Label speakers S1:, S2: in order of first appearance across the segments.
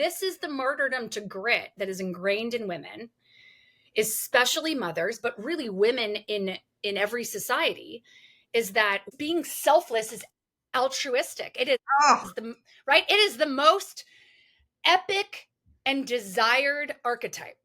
S1: This is the martyrdom to grit that is ingrained in women, especially mothers, but really women in every society, is that being selfless is altruistic. It is the right. It is the most epic and desired archetype.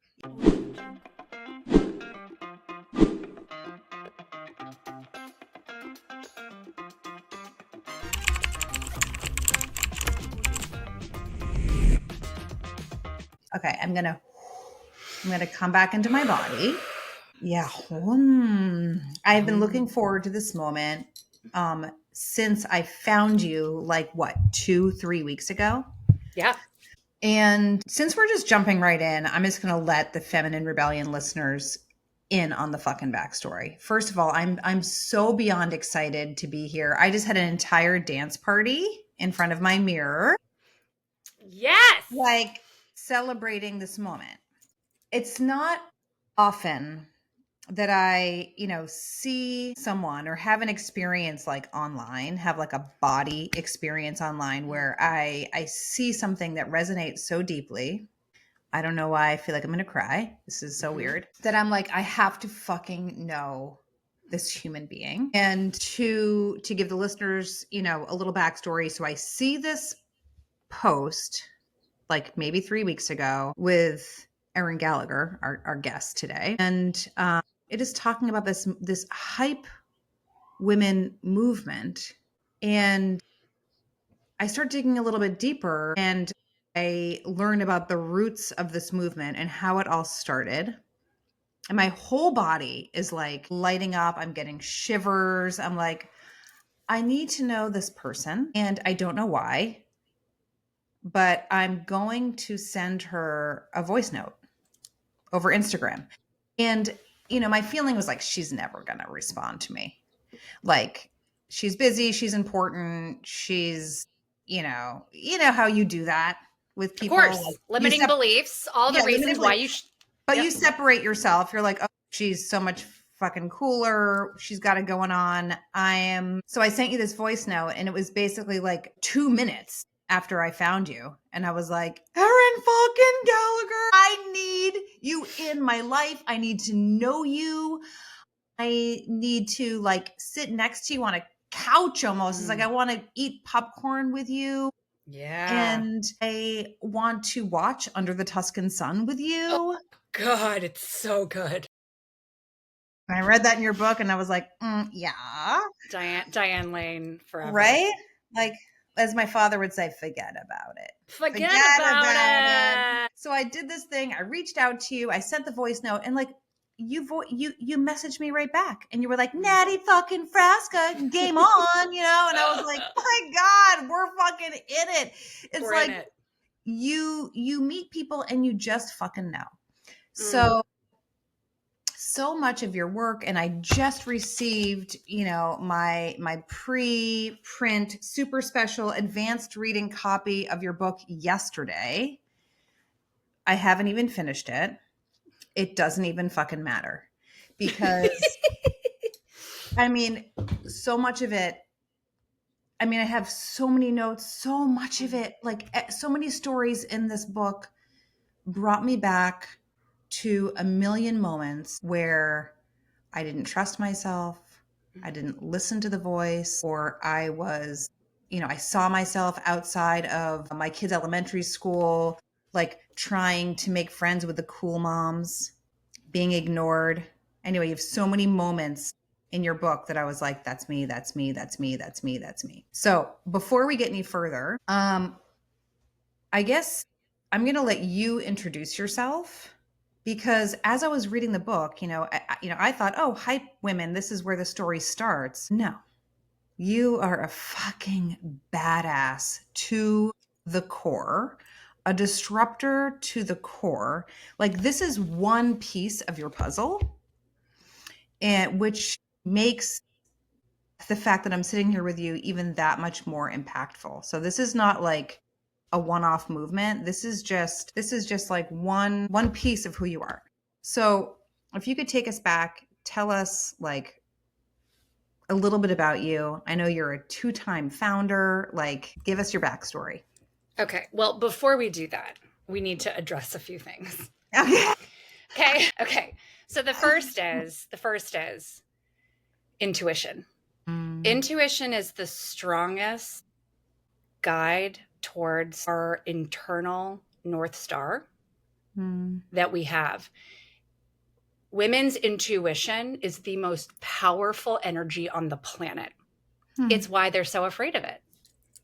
S2: Okay, I'm gonna come back into my body. Yeah. I've been looking forward to this moment since I found you, like, what, 2-3 weeks ago?
S1: Yeah.
S2: And since we're just jumping right in, I'm just gonna let the Feminine Rebellion listeners in on the fucking backstory. First of all, I'm so beyond excited to be here. I just had an entire dance party in front of my mirror.
S1: Yes.
S2: Like, celebrating this moment. It's not often that I, see someone or have an experience like online, have like a body experience online where I see something that resonates so deeply. I don't know why I feel like I'm going to cry. This is so weird that I'm like, I have to fucking know this human being. And to give the listeners, a little backstory. So I see this post like maybe 3 weeks ago with Erin Gallagher, our guest today. And it is talking about this hype women movement. And I start digging a little bit deeper and I learn about the roots of this movement and how it all started. And my whole body is like lighting up. I'm getting shivers. I'm like, I need to know this person. And I don't know why, but I'm going to send her a voice note over Instagram. And, my feeling was like, she's never going to respond to me. Like, she's busy, she's important, she's, how you do that with people.
S1: Of course,
S2: like,
S1: limiting beliefs, all the reasons why you
S2: but you separate yourself. You're like, oh, she's so much fucking cooler. She's got it going on. So I sent you this voice note and it was basically like 2 minutes after I found you. And I was like, Erin fucking Gallagher, I need you in my life. I need to know you. I need to like sit next to you on a couch almost. It's like, I want to eat popcorn with you.
S1: Yeah.
S2: And I want to watch Under the Tuscan Sun with you.
S1: Oh, God, it's so good.
S2: I read that in your book and I was like, yeah.
S1: Diane Lane forever.
S2: Right? Like, as my father would say, forget about it.
S1: Forget about it.
S2: So I did this thing. I reached out to you. I sent the voice note and like, you messaged me right back and you were like, Natty fucking Frasca, game on, and I was like, my God, we're fucking in it. It's like it. You meet people and you just fucking know. So much of your work, and I just received, my pre-print super special advanced reading copy of your book yesterday. I haven't even finished it. It doesn't even fucking matter because so much of it, I have so many notes, so much of it, like so many stories in this book brought me back to a million moments where I didn't trust myself. I didn't listen to the voice, or I was, I saw myself outside of my kids' elementary school, like trying to make friends with the cool moms, being ignored. Anyway, you have so many moments in your book that I was like, that's me, that's me, that's me, that's me, that's me. So before we get any further, I guess I'm going to let you introduce yourself. Because as I was reading the book, I thought, oh, hype women, this is where the story starts. No, you are a fucking badass to the core, a disruptor to the core. Like, this is one piece of your puzzle, and which makes the fact that I'm sitting here with you even that much more impactful. So this is not like a one-off movement. This is just like one piece of who you are. So if you could take us back, tell us like a little bit about you. I know you're a 2-time founder. Like, give us your backstory.
S1: Okay. Well, before we do that, we need to address a few things.
S2: Okay.
S1: Okay. So the first is intuition. Intuition is the strongest guide towards our internal North Star that we have. Women's intuition is the most powerful energy on the planet. It's why they're so afraid of it.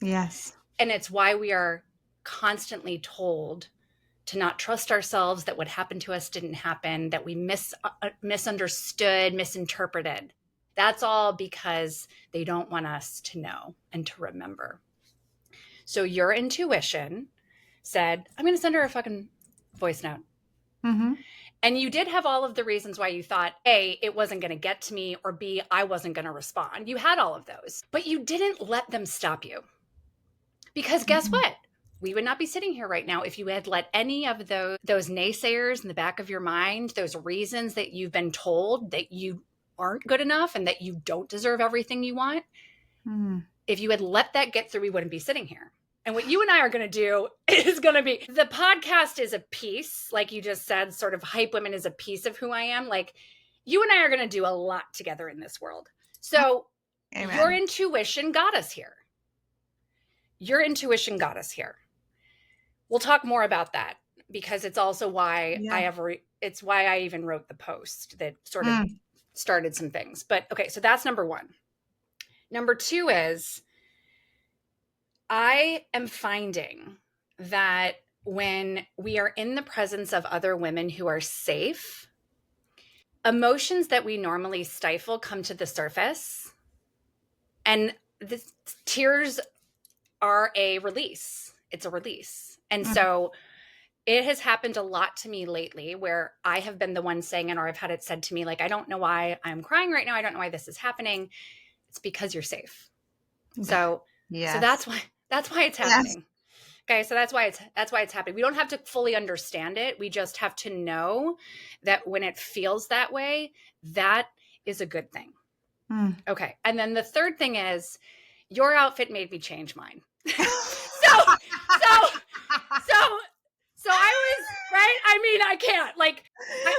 S2: Yes.
S1: And it's why we are constantly told to not trust ourselves, that what happened to us didn't happen, that we misunderstood, misinterpreted. That's all because they don't want us to know and to remember. So your intuition said, I'm going to send her a fucking voice note. And you did have all of the reasons why you thought, A, it wasn't going to get to me, or B, I wasn't going to respond. You had all of those, but you didn't let them stop you. Because guess what? We would not be sitting here right now if you had let any of those naysayers in the back of your mind, those reasons that you've been told that you aren't good enough and that you don't deserve everything you want. If you had let that get through, we wouldn't be sitting here. And what you and I are going to do is going to be, the podcast is a piece, like you just said, sort of Hype Women is a piece of who I am. Like, you and I are going to do a lot together in this world. So Amen. Your intuition got us here. Your intuition got us here. We'll talk more about that, because it's also why it's why I even wrote the post that sort of started some things. But okay, so that's number one. Number two is, I am finding that when we are in the presence of other women who are safe, emotions that we normally stifle come to the surface, and the tears are a release. It's a release. And so it has happened a lot to me lately, where I have been the one saying, or I've had it said to me, like, I don't know why I'm crying right now. I don't know why this is happening. It's because you're safe. So, so that's why it's happening. Yes. Okay. So that's why it's happening. We don't have to fully understand it. We just have to know that when it feels that way, that is a good thing. Okay. And then the third thing is, your outfit made me change mine. So I was, right? I mean, I can't, like,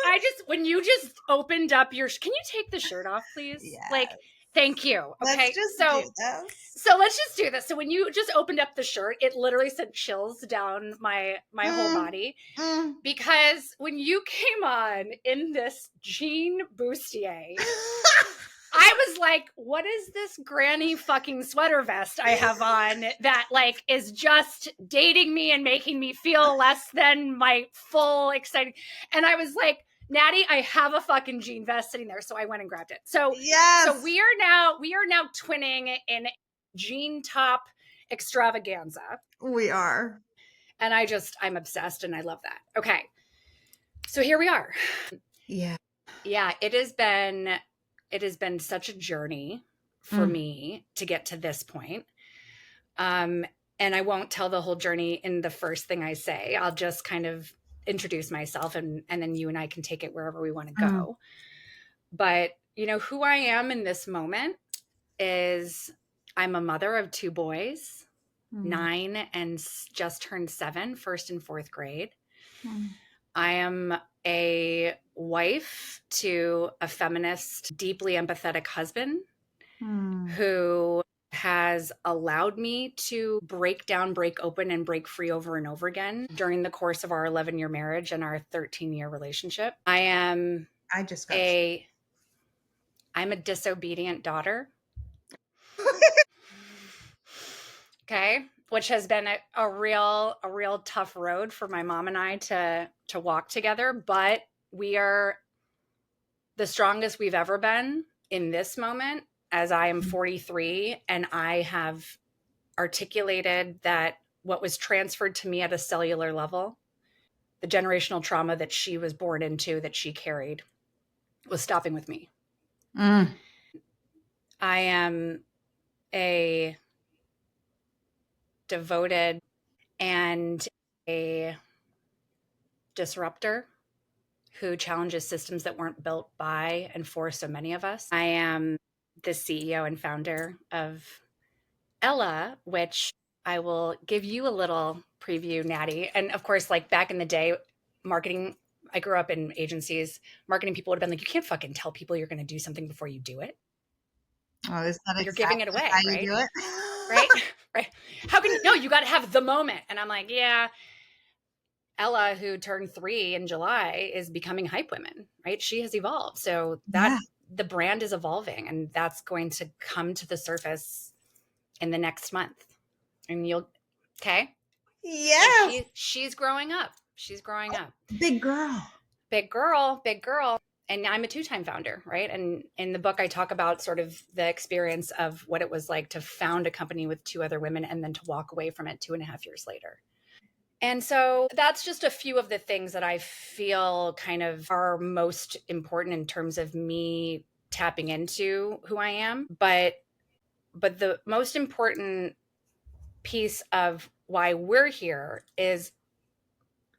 S1: I just, when you just opened up your, can you take the shirt off, please? Yes. Like, thank you. Okay. So let's just do this. So when you just opened up the shirt, it literally sent chills down my whole body, because when you came on in this jean bustier, I was like, what is this granny fucking sweater vest I have on that, like, is just dating me and making me feel less than my full exciting? And I was like, Natty, I have a fucking jean vest sitting there. So I went and grabbed it. So, so we are now twinning in jean top extravaganza. We are. And I'm obsessed, and I love that. Okay. So here we are. Yeah. Yeah. It has been such a journey for me to get to this point. And I won't tell the whole journey in the first thing I say. I'll just kind of introduce myself, and then you and I can take it wherever we want to go. But, you know, who I am in this moment is, I'm a mother of 2 boys, 9 and just turned 7, first and fourth grade. I am a wife to a feminist, deeply empathetic husband who has allowed me to break down, break open, and break free over and over again during the course of our 11-year marriage and our 13-year relationship. I'm a disobedient daughter. Okay. Which has been a real tough road for my mom and I to walk together, but we are the strongest we've ever been in this moment, as I am 43, and I have articulated that what was transferred to me at a cellular level, the generational trauma that she was born into, that she carried, was stopping with me. I am a devoted and a disruptor who challenges systems that weren't built by and for so many of us. I am the CEO and founder of Ella, which I will give you a little preview, Natty. And of course, like back in the day, marketing, I grew up in agencies. Marketing people would have been like, you can't fucking tell people you're going to do something before you do it.
S2: Oh, is that
S1: You're giving it
S2: exactly
S1: away,
S2: how you
S1: right?
S2: do it?
S1: Right? Right. How can you? No, you got to have the moment. And I'm like, yeah. Ella, who turned 3 in July, is becoming hype women, right? She has evolved. So that
S2: Yeah.
S1: the brand is evolving, and that's going to come to the surface in the next month. And you'll, okay. So
S2: Yes.
S1: she's growing up. She's growing up.
S2: Big girl.
S1: Big girl, big girl. And I'm a 2-time founder, right? And in the book, I talk about sort of the experience of what it was like to found a company with 2 other women and then to walk away from it 2.5 years later. And so that's just a few of the things that I feel kind of are most important in terms of me tapping into who I am. But the most important piece of why we're here is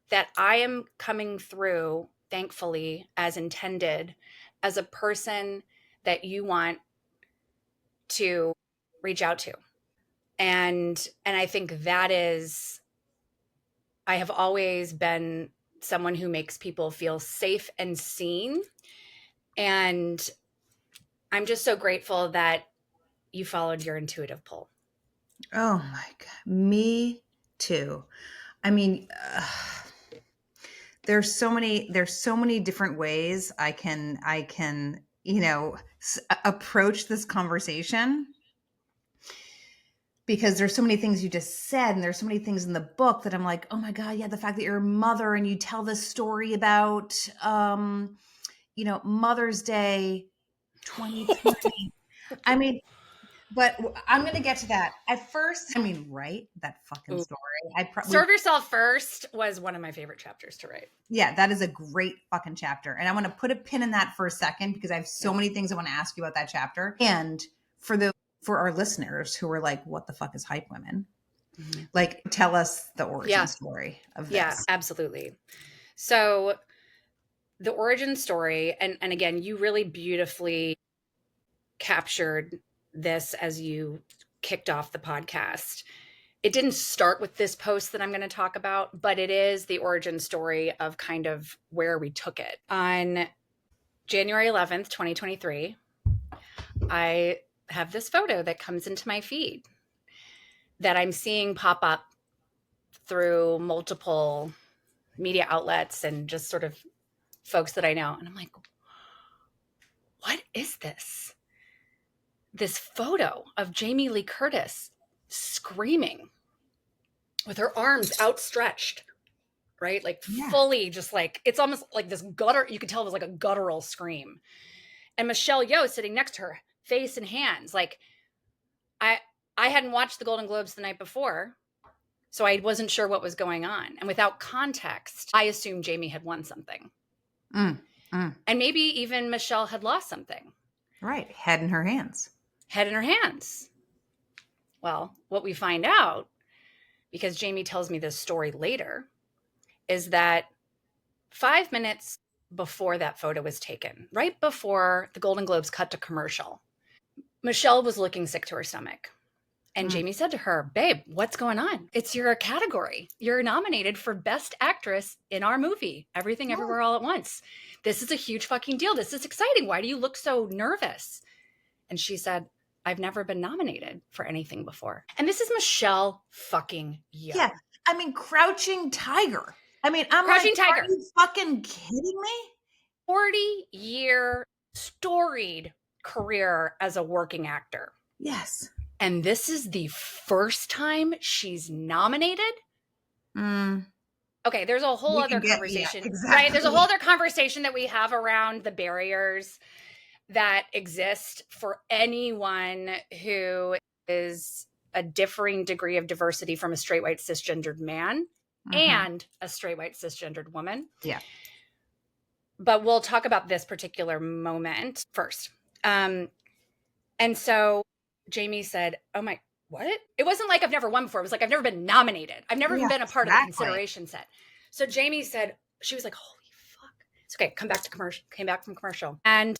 S1: that I am coming through, thankfully, as intended, as a person that you want to reach out to. And I think that is, I have always been someone who makes people feel safe and seen. And I'm just so grateful that you followed your intuitive pull.
S2: Oh my God. Me too. I mean, there's so many different ways I can, approach this conversation, because there's so many things you just said, and there's so many things in the book that I'm like, oh my God, yeah, the fact that you're a mother and you tell this story about, Mother's Day 2020. I mean, but I'm going to get to that. At first, I mean, right? That fucking
S1: Ooh.
S2: story.
S1: Serve Yourself First was one of my favorite chapters to write.
S2: Yeah, that is a great fucking chapter. And I want to put a pin in that for a second, because I have so many things I want to ask you about that chapter. And for our listeners who are like, what the fuck is hype women? Mm-hmm. Like, tell us the origin story of this.
S1: Yeah, absolutely. So the origin story, and again, you really beautifully captured this as you kicked off the podcast. It didn't start with this post that I'm going to talk about, but it is the origin story of kind of where we took it. On January 11th, 2023, I have this photo that comes into my feed that I'm seeing pop up through multiple media outlets and just sort of folks that I know. And I'm like, what is this? This photo of Jamie Lee Curtis screaming with her arms outstretched, right? Like fully just like, it's almost like this gutter. You could tell it was like a guttural scream. And Michelle Yeoh sitting next to her, face and hands. Like I hadn't watched the Golden Globes the night before, so I wasn't sure what was going on. And without context, I assumed Jamie had won something. And maybe even Michelle had lost something.
S2: Right. Head in her hands.
S1: Head in her hands. Well, what we find out, because Jamie tells me this story later, is that 5 minutes before that photo was taken, right before the Golden Globes cut to commercial, Michelle was looking sick to her stomach. And Jamie said to her, babe, what's going on? It's your category. You're nominated for Best Actress in our movie, Everything Everywhere All at Once. This is a huge fucking deal. This is exciting. Why do you look so nervous? And she said, I've never been nominated for anything before. And this is Michelle fucking Yeoh.
S2: Yeah. I mean, Crouching Tiger. I mean, I'm
S1: Crouching
S2: like,
S1: Tiger.
S2: Are you fucking kidding me?
S1: 40-year storied career as a working actor.
S2: Yes.
S1: And this is the first time she's nominated? Okay, there's a whole other conversation, right? There's a whole other conversation that we have around the barriers that exist for anyone who is a differing degree of diversity from a straight white cisgendered man and a straight white cisgendered woman.
S2: Yeah.
S1: But we'll talk about this particular moment first. And so Jamie said, oh my, what? It wasn't like I've never won before. It was like, I've never been nominated. I've never even been a part of the consideration set. So Jamie said, she was like, holy fuck. It's okay. Came back from commercial. And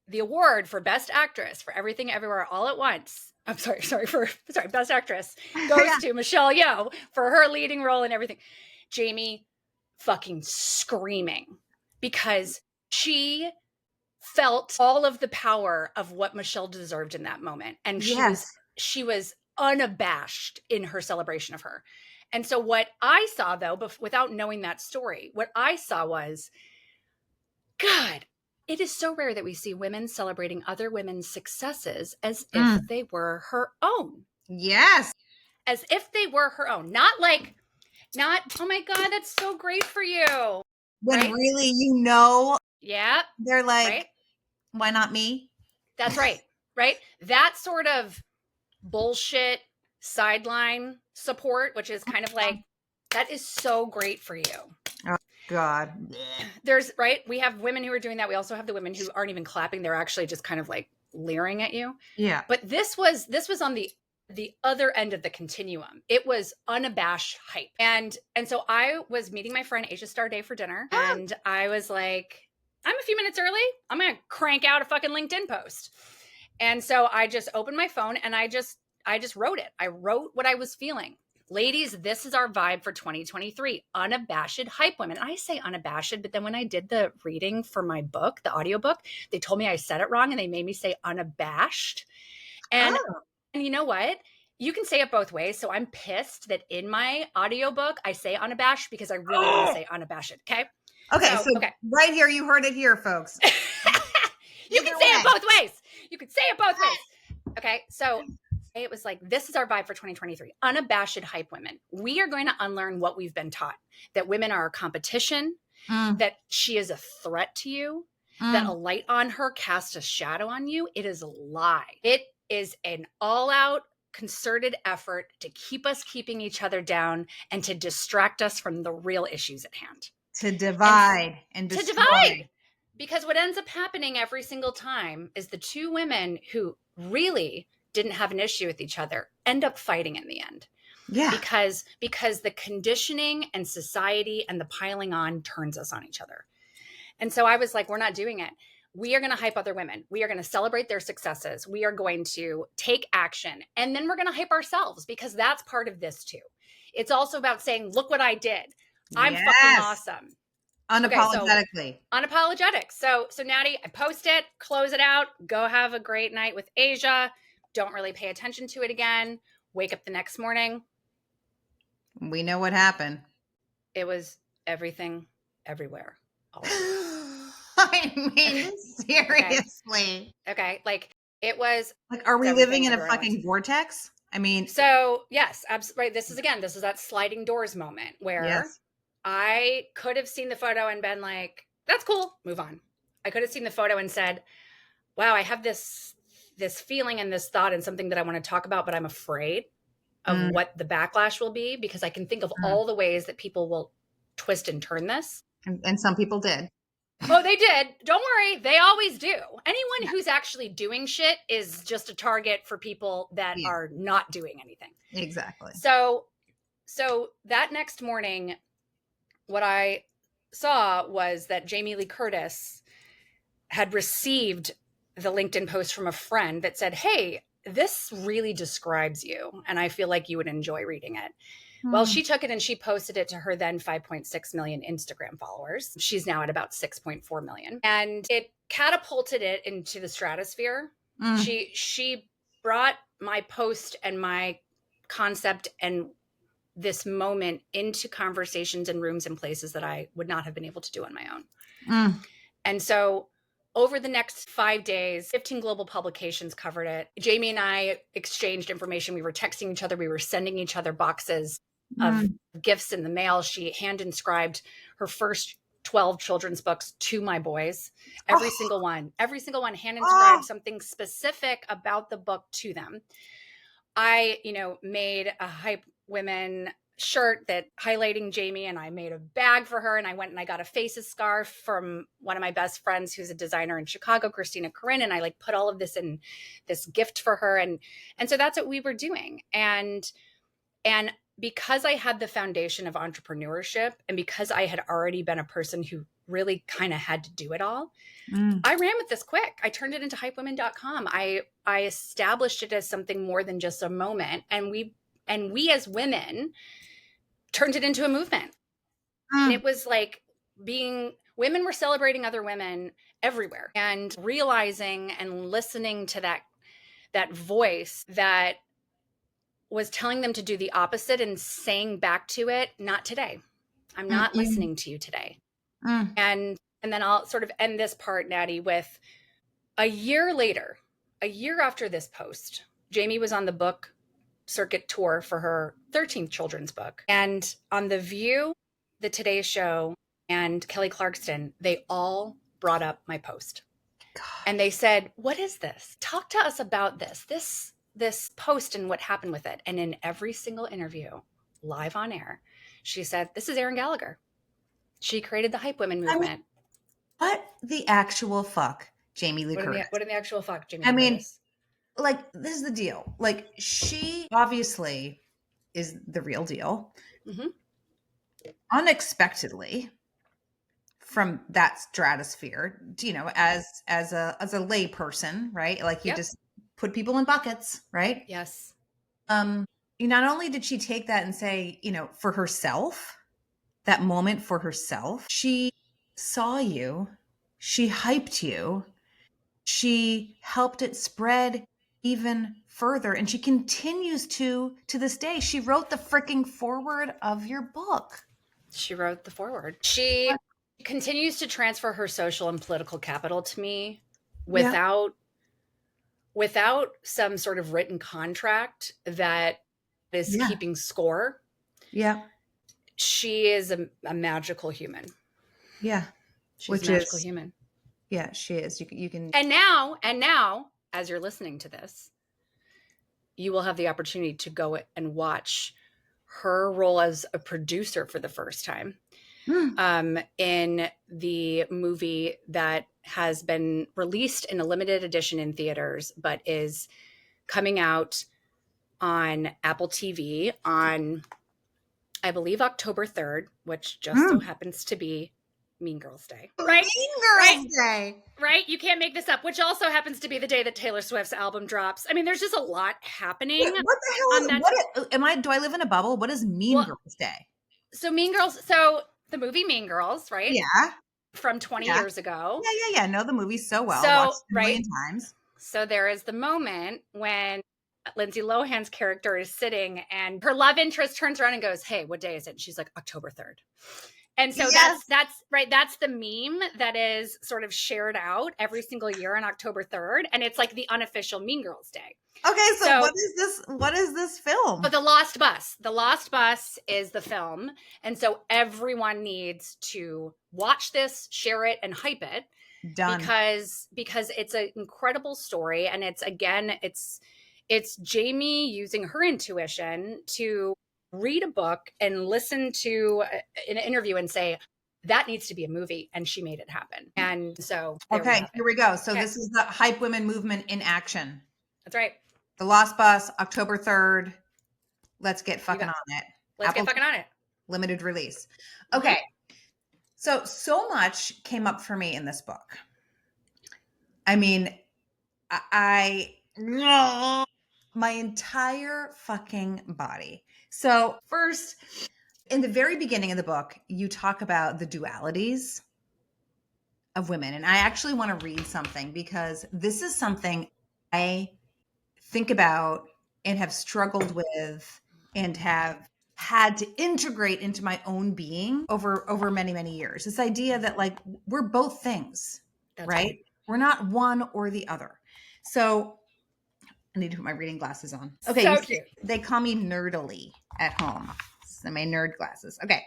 S1: the award for Best Actress for Everything Everywhere All at Once Best actress goes to Michelle Yeoh for her leading role and everything. Jamie fucking screaming because she felt all of the power of what Michelle deserved in that moment. And she was unabashed in her celebration of her. And so what I saw, though, without knowing that story, what I saw was, God, it is so rare that we see women celebrating other women's successes as if they were her own.
S2: Yes.
S1: As if they were her own. Not, oh my God, that's so great for you.
S2: When
S1: right?
S2: really,
S1: yeah,
S2: they're like,
S1: right?
S2: Why not me?
S1: That's right. Right? That sort of bullshit sideline support, which is kind of like, that is so great for you.
S2: Oh, God.
S1: We have women who are doing that. We also have the women who aren't even clapping. They're actually just kind of like leering at you.
S2: Yeah.
S1: But this was on the other end of the continuum. It was unabashed hype. And so I was meeting my friend Asia Starday for dinner. And I was like, I'm a few minutes early. I'm going to crank out a fucking LinkedIn post. And so I just opened my phone and I just wrote it. I wrote what I was feeling. Ladies, this is our vibe for 2023. Unabashed hype women. I say unabashed, but then when I did the reading for my book, the audiobook, they told me I said it wrong and they made me say unabashed. And you know what? You can say it both ways. So I'm pissed that in my audiobook, I say unabashed because I really want to say unabashed. Okay.
S2: Okay. So right here, you heard it here, folks.
S1: You can say it both ways. You can say it both ways. Okay. So it was like, this is our vibe for 2023. Unabashed hype women. We are going to unlearn what we've been taught, that women are a competition, that she is a threat to you, that a light on her casts a shadow on you. It is a lie. It is an all-out concerted effort to keep us keeping each other down and to distract us from the real issues at hand.
S2: To divide and destroy.
S1: To divide. Because what ends up happening every single time is the two women who really didn't have an issue with each other end up fighting in the end.
S2: Yeah.
S1: Because the conditioning and society and the piling on turns us on each other. And so I was like, we're not doing it. We are going to hype other women. We are going to celebrate their successes. We are going to take action. And then we're going to hype ourselves because that's part of this too. It's also about saying, look what I did. I'm fucking awesome.
S2: Unapologetically.
S1: Okay, unapologetic. So Natty, I post it, close it out, go have a great night with Asia. Don't really pay attention to it again. Wake up the next morning.
S2: We know what happened.
S1: It was everything, everywhere.
S2: I mean, seriously.
S1: Okay. Like it was.
S2: Like, are we living in a fucking vortex? I mean.
S1: So yes, absolutely. Right. This is that sliding doors moment where I could have seen the photo and been like, that's cool. Move on. I could have seen the photo and said, wow, I have this feeling and this thought and something that I want to talk about, but I'm afraid of what the backlash will be because I can think of all the ways that people will twist and turn this.
S2: And some people did.
S1: Oh, they did. Don't worry. They always do. Anyone who's actually doing shit is just a target for people that are not doing anything.
S2: Exactly.
S1: So that next morning, what I saw was that Jamie Lee Curtis had received the LinkedIn post from a friend that said, hey, this really describes you, and I feel like you would enjoy reading it. Well, she took it and she posted it to her then 5.6 million Instagram followers. She's now at about 6.4 million. And it catapulted it into the stratosphere. She brought my post and my concept and this moment into conversations and rooms and places that I would not have been able to do on my own. And so over the next 5 days, 15 global publications covered it. Jamie and I exchanged information. We were texting each other. We were sending each other boxes of gifts in the mail. She hand inscribed her first 12 children's books to my boys. Every single one hand inscribed something specific about the book to them. I, made a Hype Women shirt that highlighting Jamie, and I made a bag for her, and I went and I got a Faces scarf from one of my best friends who's a designer in Chicago, Christina Corinne, and I put all of this in this gift for her, and so that's what we were doing. And because I had the foundation of entrepreneurship and because I had already been a person who really kind of had to do it all, I ran with this quick. I turned it into hypewomen.com. I established it as something more than just a moment. And we as women turned it into a movement. And it was like women were celebrating other women everywhere and realizing and listening to that voice that was telling them to do the opposite and saying back to it, not today. I'm not listening to you today. And then I'll sort of end this part, Natty, with a year later, a year after this post, Jamie was on the book circuit tour for her 13th children's book. And on The View, The Today Show, and Kelly Clarkson, they all brought up my post. God. And they said, what is this? Talk to us about this post and what happened with it. And in every single interview, live on air, she said, this is Erin Gallagher. She created the Hype Women movement. I mean,
S2: what the actual fuck, Jamie Lee Curtis?
S1: What in the actual fuck, Jamie Lee Curtis?
S2: Like, this is the deal. Like, she obviously is the real deal. Mm-hmm. Unexpectedly, from that stratosphere, you know, as a lay person, right? Like, you just put people in buckets, right?
S1: Yes.
S2: Not only did she take that and say, you know, for herself, that moment for herself, she saw you, she hyped you, she helped it spread even further, and she continues to this day. She wrote the freaking foreword of your book.
S1: She wrote the foreword. She continues to transfer her social and political capital to me without some sort of written contract that is keeping score.
S2: Yeah.
S1: She is a magical human.
S2: Yeah.
S1: She's a magical human.
S2: Yeah, she is. You can.
S1: And now, as you're listening to this, you will have the opportunity to go and watch her role as a producer for the first time in the movie that has been released in a limited edition in theaters, but is coming out on Apple TV on, I believe, October 3rd, which just so happens to be Mean Girls Day. Right?
S2: Mean Girls Day.
S1: Right? You can't make this up, which also happens to be the day that Taylor Swift's album drops. I mean, there's just a lot happening.
S2: What the hell do I live in a bubble? What is Mean Girls Day?
S1: So the movie Mean Girls, right?
S2: Yeah.
S1: From 20 years ago.
S2: Yeah. Know the movie so well. Watched it a million times.
S1: So there is the moment when Lindsay Lohan's character is sitting and her love interest turns around and goes, hey, what day is it? And she's like, October 3rd. And so that's right. That's the meme that is sort of shared out every single year on October 3rd. And it's like the unofficial Mean Girls Day.
S2: Okay, so what is this film?
S1: But The Lost Bus. The Lost Bus is the film. And so everyone needs to watch this, share it, and hype it.
S2: Done.
S1: Because it's an incredible story. And it's Jamie using her intuition to read a book and listen to an interview and say, that needs to be a movie. And she made it happen. And so.
S2: Here we go. So this is the Hype Women movement in action.
S1: That's right.
S2: The Lost Bus, October 3rd. Let's get fucking on it.
S1: Let's get fucking on it.
S2: Limited release. Okay. So much came up for me in this book. I mean, my entire fucking body. So first, in the very beginning of the book, you talk about the dualities of women. And I actually want to read something because this is something I think about and have struggled with and have had to integrate into my own being over many, many years. This idea that like we're both things, right? We're not one or the other. So I need to put my reading glasses on. Okay. So they call me nerdily at home. So my nerd glasses. Okay.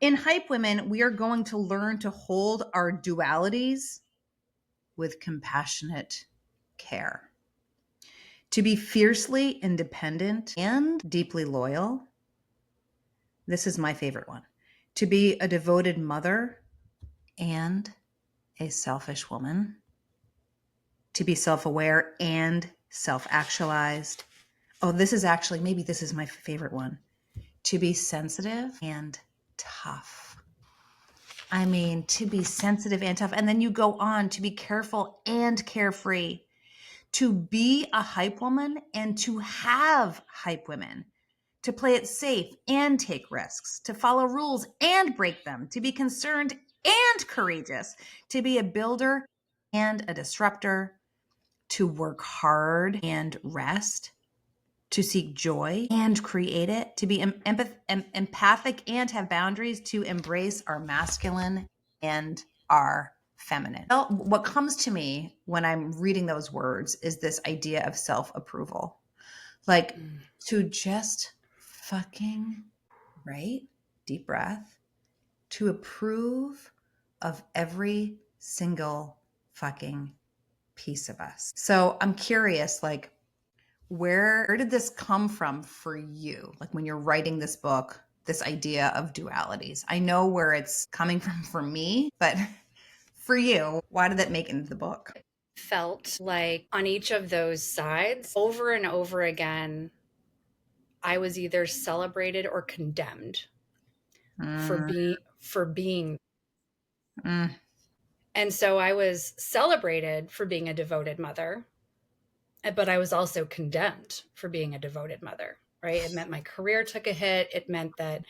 S2: In Hype Women, we are going to learn to hold our dualities with compassionate care. To be fiercely independent and deeply loyal. This is my favorite one. To be a devoted mother and a selfish woman. To be self-aware and self-actualized. Oh, maybe this is my favorite one. to be sensitive and tough. I mean, to be sensitive and tough. And then you go on to be careful and carefree, to be a hype woman and to have hype women, to play it safe and take risks, to follow rules and break them, to be concerned and courageous, to be a builder and a disruptor, to work hard and rest, to seek joy and create it, to be empathic and have boundaries, to embrace our masculine and our feminine. Well, what comes to me when I'm reading those words is this idea of self-approval. Like to just fucking, right? Deep breath, to approve of every single fucking piece of us. So I'm curious, like, where did this come from for you? Like when you're writing this book, this idea of dualities. I know where it's coming from for me, but for you, why did that make it into the book?
S1: Felt like on each of those sides, over and over again, I was either celebrated or condemned for being.
S2: Mm.
S1: And so I was celebrated for being a devoted mother, but I was also condemned for being a devoted mother, right? It meant my career took a hit. It meant that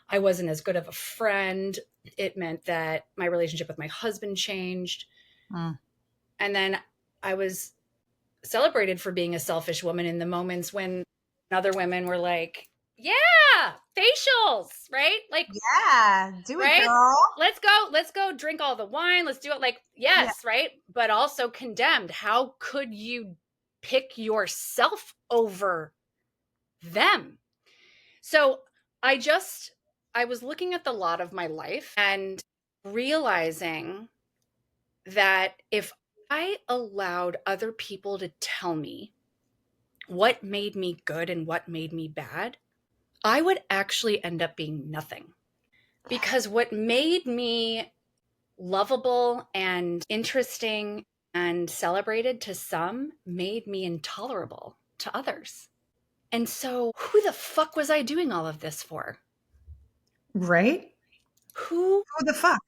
S1: I wasn't as good of a friend. It meant that my relationship with my husband changed. And then I was celebrated for being a selfish woman in the moments when other women were like, yeah, facials, right? Like,
S2: Yeah, do it,
S1: right?
S2: girl.
S1: Let's go drink all the wine. Let's do it. Like, yes, yeah. Right? But also condemned. How could you pick yourself over them? So I was looking at the lot of my life and realizing that if I allowed other people to tell me what made me good and what made me bad, I would actually end up being nothing. Because what made me lovable and interesting and celebrated to some made me intolerable to others. And so who the fuck was I doing all of this for?
S2: Right?
S1: Who
S2: the fuck?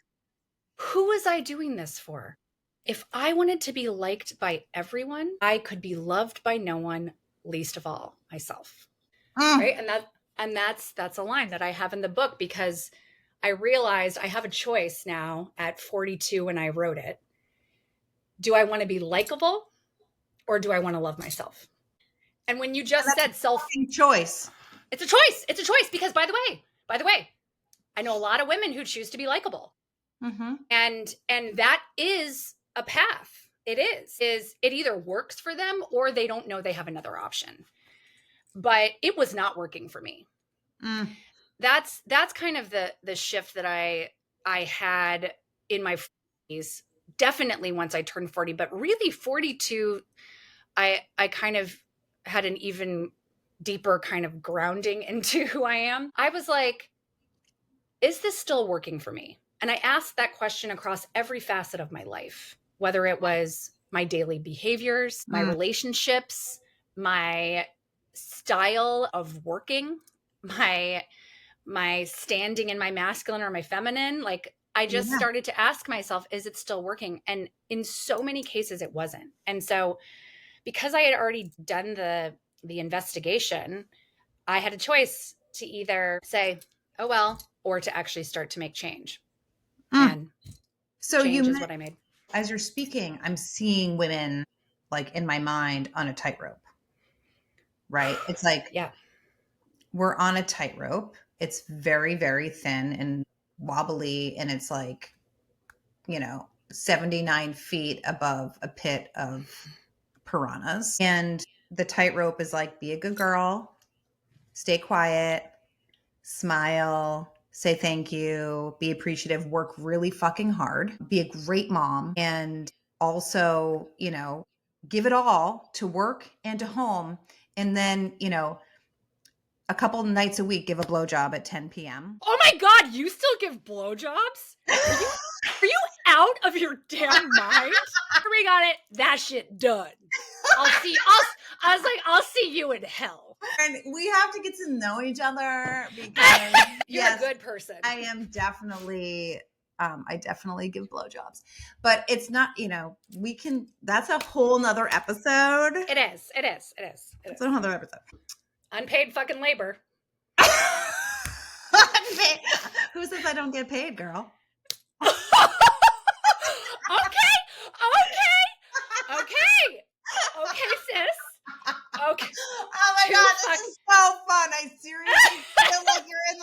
S1: Who was I doing this for? If I wanted to be liked by everyone, I could be loved by no one, least of all myself. Right? And that's a line that I have in the book, because I realized I have a choice now at 42 when I wrote it. Do I want to be likable or do I want to love myself? And when you just said
S2: choice,
S1: it's a choice. It's a choice because by the way, I know a lot of women who choose to be likable. Mm-hmm. And that is a path. It is it either works for them or they don't know they have another option. But it was not working for me. That's kind of the shift that I had in my 40s, definitely once I turned 40, but really 42, I kind of had an even deeper kind of grounding into who I am. I was like, is this still working for me? And I asked that question across every facet of my life, whether it was my daily behaviors, my relationships, my style of working, my standing in my masculine or my feminine. Like I just started to ask myself, is it still working? And in so many cases it wasn't. And so because I had already done the investigation, I had a choice to either say, oh, well, or to actually start to make change. And so change is what I made.
S2: As you're speaking, I'm seeing women like in my mind on a tightrope, right? It's like,
S1: yeah,
S2: we're on a tightrope. It's very, very thin and wobbly. And it's like, 79 feet above a pit of piranhas. And the tightrope is like, be a good girl, stay quiet, smile, say thank you, be appreciative, work really fucking hard, be a great mom, and also, give it all to work and to home. And then, a couple nights a week, give a blowjob at 10 p.m.
S1: Oh my God, you still give blowjobs? Are you out of your damn mind? We got it. That shit done. I was like, I'll see you in hell.
S2: And we have to get to know each other because
S1: You're a good person.
S2: I am definitely I definitely give blowjobs. But it's not, that's a whole nother episode.
S1: It is.
S2: It's another episode.
S1: Unpaid fucking labor.
S2: Who says I don't get paid, girl?
S1: Okay, sis. Okay.
S2: Oh my God, this is so fun. I seriously feel like you're in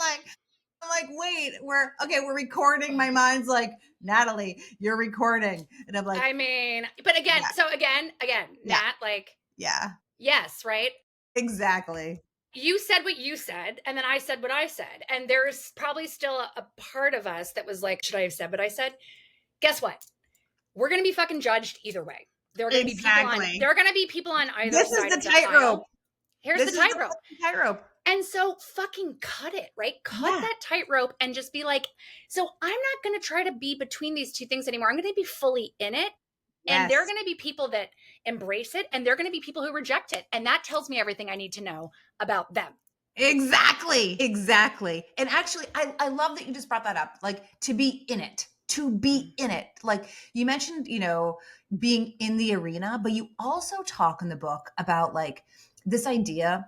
S2: I'm like, wait, we're recording. My mind's like, Natalie, you're recording. And I'm like,
S1: I mean, but again, Nat, like,
S2: yeah.
S1: Yes, right?
S2: Exactly.
S1: You said what you said, and then I said what I said. And there's probably still a part of us that was like, should I have said what I said? Guess what? We're going to be fucking judged either way. There are going to be people on either
S2: this
S1: side.
S2: This is the tightrope.
S1: Here's the tightrope.
S2: Tightrope.
S1: And so fucking cut it, right? Cut that tightrope and just be like, so I'm not going to try to be between these two things anymore. I'm going to be fully in it. Yes. And there are going to be people that embrace it, and there are going to be people who reject it. And that tells me everything I need to know about them.
S2: Exactly. And actually, I love that you just brought that up, like to be in it. Like you mentioned, being in the arena, but you also talk in the book about like this idea.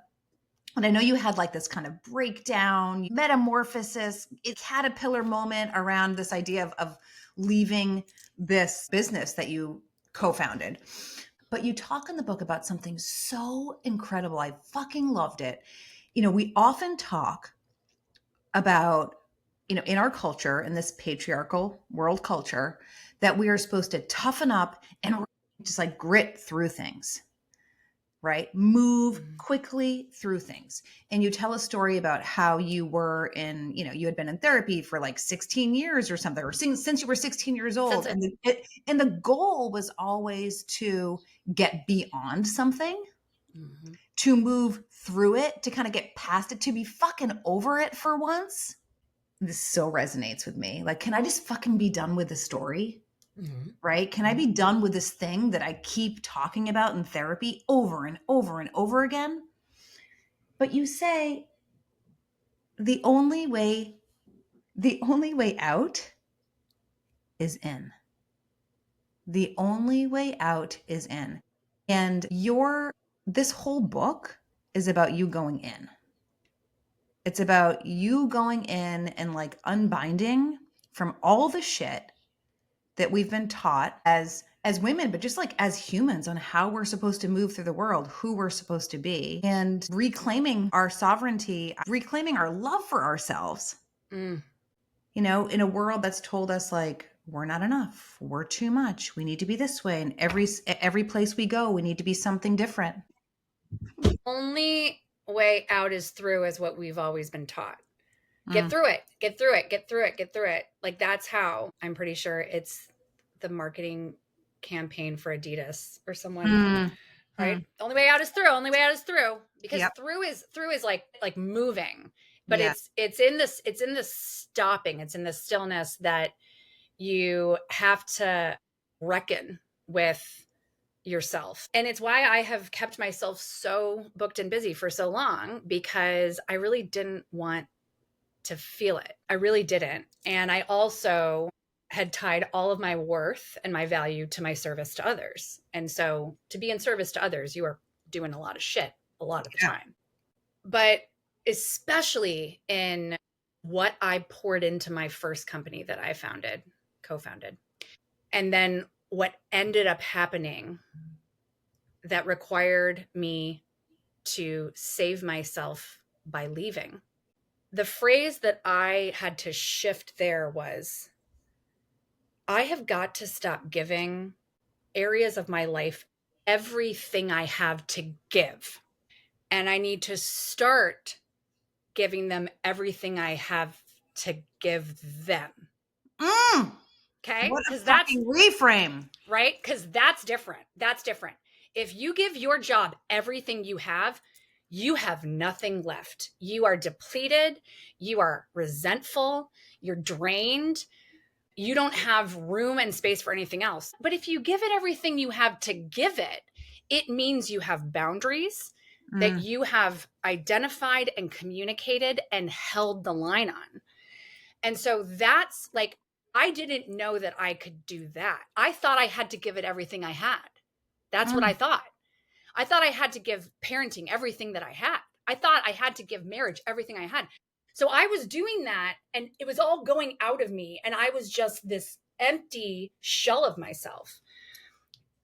S2: And I know you had like this kind of breakdown, metamorphosis, a caterpillar moment around this idea of leaving this business that you co-founded. But you talk in the book about something so incredible. I fucking loved it. We often talk about, in our culture, in this patriarchal world culture, that we are supposed to toughen up and just like grit through things. Right? Move quickly through things. And you tell a story about how you were you had been in therapy for like 16 years or something, or since you were 16 years old. And the goal was always to get beyond something, to move through it, to kind of get past it, to be fucking over it for once. This so resonates with me. Like, can I just fucking be done with the story? Right? Can I be done with this thing that I keep talking about in therapy over and over and over again? But you say the only way out is in. The only way out is in. And this whole book is about you going in. It's about you going in and like unbinding from all the shit that we've been taught as women, but just like as humans, on how we're supposed to move through the world, who we're supposed to be, and reclaiming our sovereignty, reclaiming our love for ourselves. In a world that's told us like, we're not enough, we're too much, we need to be this way, and every place we go, we need to be something different.
S1: Only way out is through, is what we've always been taught. Get through it. Like, that's how, I'm pretty sure it's the marketing campaign for Adidas or someone, right? The only way out is through, because through is like moving, but it's in the stopping, it's in the stillness that you have to reckon with yourself. And it's why I have kept myself so booked and busy for so long, because I really didn't want to feel it. I really didn't. And I also had tied all of my worth and my value to my service to others. And so to be in service to others, you are doing a lot of shit a lot of the time. But especially in what I poured into my first company that I co-founded. And then what ended up happening that required me to save myself by leaving. The phrase that I had to shift there was, I have got to stop giving areas of my life everything I have to give. And I need to start giving them everything I have to give them. Okay?
S2: Because that's reframe.
S1: Right? Because that's different. If you give your job everything you have nothing left. You are depleted. You are resentful. You're drained. You don't have room and space for anything else. But if you give it everything you have to give it, It means you have boundaries that
S2: Mm.
S1: you have identified and communicated and held the line on. And so that's like, I didn't know that I could do that. I thought I had to give it everything I had. That's what I
S2: Mm.
S1: thought. I thought I had to give parenting everything that I had. I thought I had to give marriage everything I had. So I was doing that and it was all going out of me. And I was just this empty shell of myself.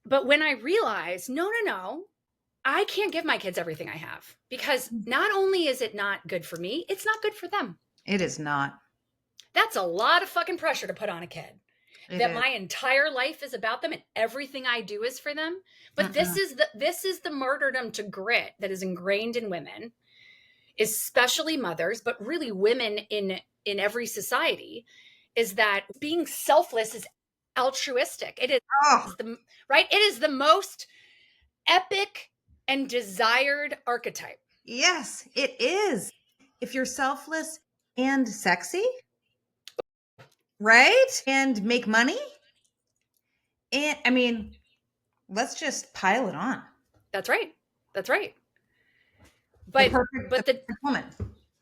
S1: But when I realized, no, I can't give my kids everything I have because not only is it not good for me, it's not good for them.
S2: It is not.
S1: That's a lot of fucking pressure to put on a kid.
S2: It
S1: That
S2: is.
S1: my entire life is about them and everything I do is for them. But
S2: Mm-mm.
S1: this is the martyrdom to grit that is ingrained in women, especially mothers, but really women in every society, is that being selfless is altruistic. It is
S2: Oh,
S1: the right. It is the most epic and desired archetype.
S2: yes, it is. If you're selfless and sexy, right? And make money, and I mean, let's just pile it on.
S1: That's right. That's right.
S2: The
S1: But
S2: perfect, the
S1: but
S2: perfect woman.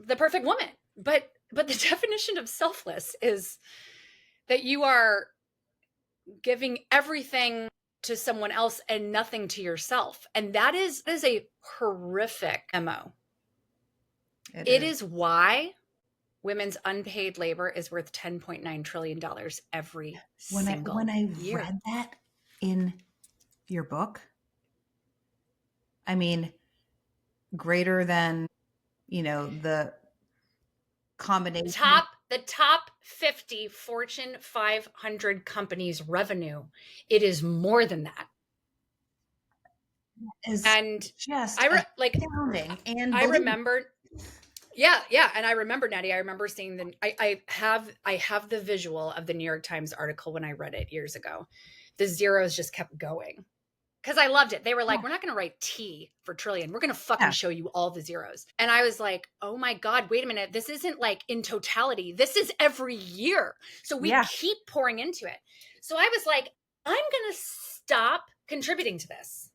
S1: the perfect woman. But the definition of selfless is that you are giving everything to someone else and nothing to yourself. And that is a horrific MO. It is why women's unpaid labor is worth $10.9 trillion every
S2: When
S1: single
S2: I
S1: year.
S2: read that in your book, I mean, greater than, the combination.
S1: The top 50 Fortune 500 companies revenue. It is more than that.
S2: Is
S1: And
S2: just
S1: astounding.
S2: and
S1: I
S2: believable.
S1: remember, yeah, and I remember, Natty, I remember seeing I have the visual of the New York Times article when I read it years ago. The zeros just kept going because I loved it. They were like, we're not going to write T for trillion. We're going to fucking
S2: Yeah.
S1: show you all the zeros. And I was like, oh my God, wait a minute. This isn't like in totality. This is every year. So we keep pouring into it. So I was like, I'm going to stop contributing to this.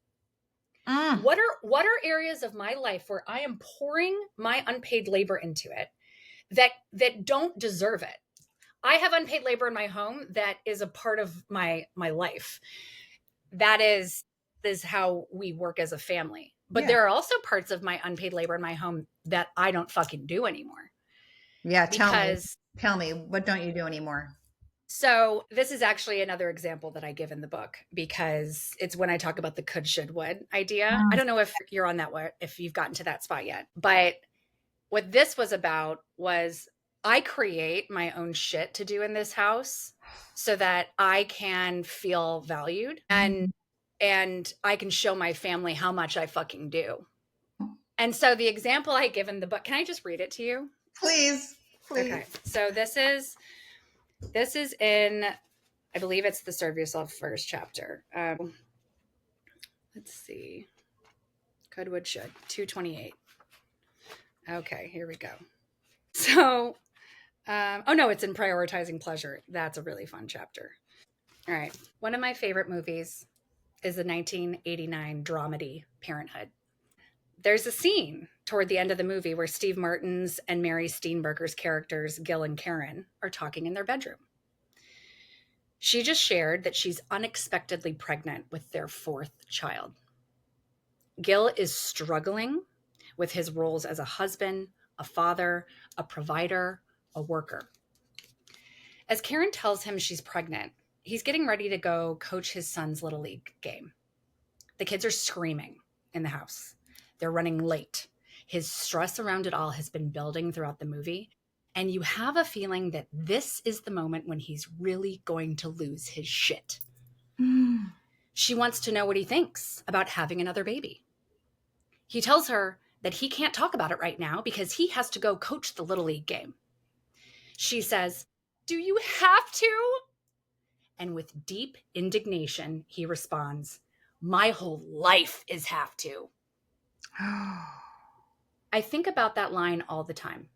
S1: What are areas of my life where I am pouring my unpaid labor into it that don't deserve it? I have unpaid labor in my home that is a part of my life. That is how we work as a family. But there are also parts of my unpaid labor in my home that I don't fucking do anymore.
S2: Yeah,
S1: Because
S2: tell me, what don't you do anymore?
S1: so this is actually another example that I give in the book because it's when I talk about the could, should, would idea. I don't know if you're on that, if you've gotten to that spot yet, but what this was about was I create my own shit to do in this house so that I can feel valued and I can show my family how much I fucking do. And so the example I give in the book, can I just read it to you?
S2: Please.
S1: Okay. So this is in, I believe it's the Serve Yourself First chapter. Let's see. Could, would, should. 228. Okay, here we go. So, oh no, it's in Prioritizing Pleasure. That's a really fun chapter. All right. One of my favorite movies is the 1989 dramedy Parenthood. There's a scene toward the end of the movie where Steve Martin's and Mary Steenburgen's characters, Gil and Karen, are talking in their bedroom. She just shared that she's unexpectedly pregnant with their fourth child. Gil is struggling with his roles as a husband, a father, a provider, a worker. As Karen tells him she's pregnant, he's getting ready to go coach his son's Little League game. The kids are screaming in the house. They're running late. His stress around it all has been building throughout the movie. And you have a feeling that this is the moment when he's really going to lose his shit. She wants to know what he thinks about having another baby. He tells her that he can't talk about it right now because he has to go coach the Little League game. She says, "Do you have to?" And with deep indignation, he responds, "My whole life is have to." I think about that line all the time.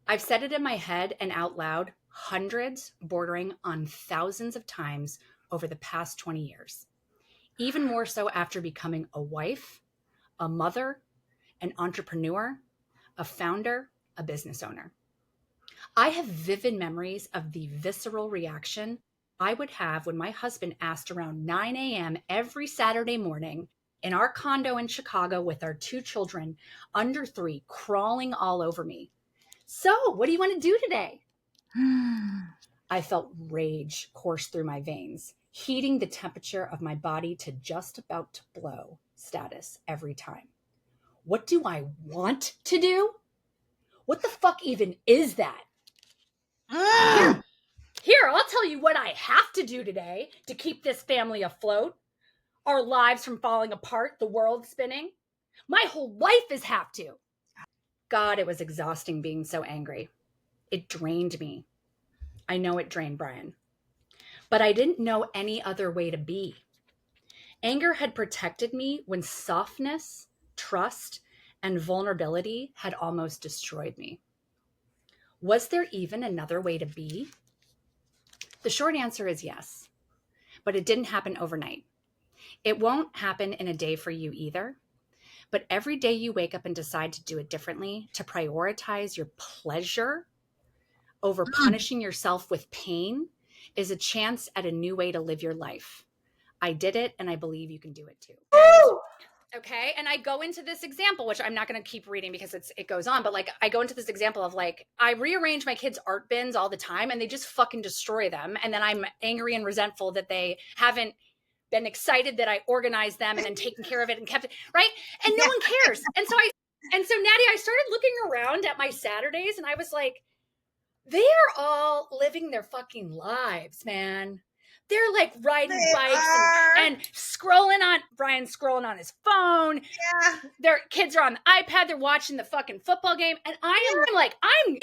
S1: I've said it in my head and out loud hundreds, bordering on thousands of times over the past 20 years. even more so after becoming a wife, a mother, an entrepreneur, a founder, a business owner. I have vivid memories of the visceral reaction I would have when my husband asked around 9 a.m. every Saturday morning in our condo in Chicago with our 2 children under 3 crawling all over me. So, what do you want to do today? I felt rage course through my veins, heating the temperature of my body to just about to blow status every time. What do I want to do? What the fuck even is that? Here, I'll tell you what I have to do today to keep this family afloat, our lives from falling apart, the world spinning. My whole life is have to. God, it was exhausting being so angry. It drained me. I know it drained Brian. But I didn't know any other way to be. Anger had protected me when softness, trust, and vulnerability had almost destroyed me. Was there even another way to be? The short answer is yes, but it didn't happen overnight. It won't happen in a day for you either. But every day you wake up and decide to do it differently, to prioritize your pleasure over punishing yourself with pain, is a chance at a new way to live your life. I did it, and I believe you can do it too. Okay. And I go into this example, which I'm not going to keep reading because it goes on, but like I go into this example of like, I rearrange my kids' art bins all the time and they just fucking destroy them. And then I'm angry and resentful that they haven't been excited that I organized them and then taken care of it and kept it right. And no one cares. And so Natty, I started looking around at my Saturdays and I was like, they are all living their fucking lives, man. They're like riding bikes and scrolling on, Brian's scrolling on his phone.
S2: Yeah.
S1: Their kids are on the iPad. They're watching the fucking football game. And I